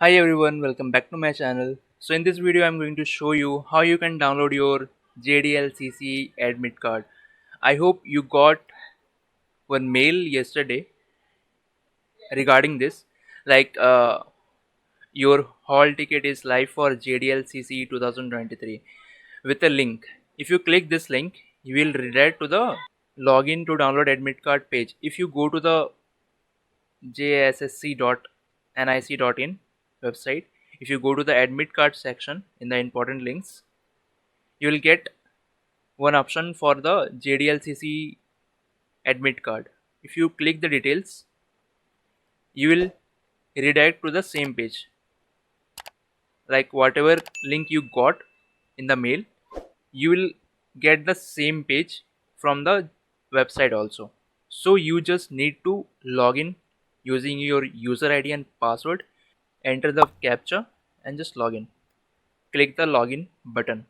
Hi everyone, welcome back to my channel. So in this video I'm going to show you how you can download your JDLCCE admit card. I hope you got one mail yesterday regarding this, like your hall ticket is live for JDLCCE 2023 with a link. If you click this link, you will redirect to the login to download admit card page. If you go to the JSSC.nic.in website, if you go to the admit card section in the important links, you will get one option for the JDLCC admit card. If you click the details, you will redirect to the same page. Like whatever link you got in the mail, you will get the same page from the website also. So you just need to log in using your user ID and password, enter the captcha and just log in. Click the login button.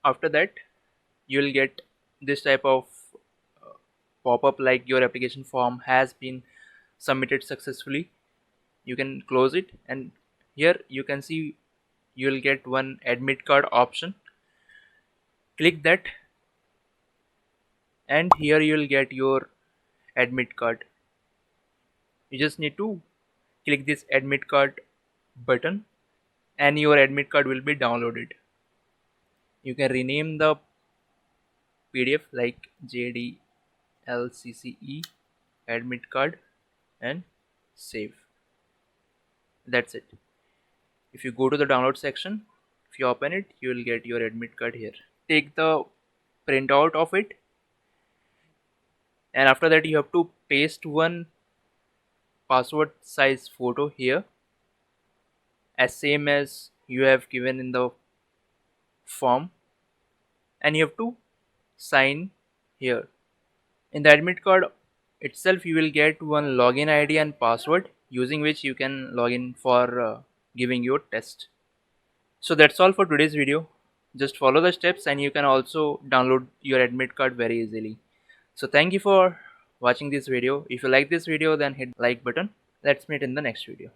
After that, you will get this type of pop-up like your application form has been submitted successfully. You can close it, and here you can see you will get one admit card option. Click that, and here you will get your admit card. You just need to click this admit card button and your admit card will be downloaded. You can rename the PDF like JDLCCE admit card and save. That's it. If you go to the download section, if you open it, you will get your admit card here. Take the printout of it, and after that you have to paste one passport size photo here, as same as you have given in the form, and you have to sign here. In the admit card itself, you will get one login ID and password using which you can log in for giving your test. So that's all for today's video. Just follow the steps and you can also download your admit card very easily. So thank you for watching this video. If you like this video, then hit like button. Let's meet in the next video.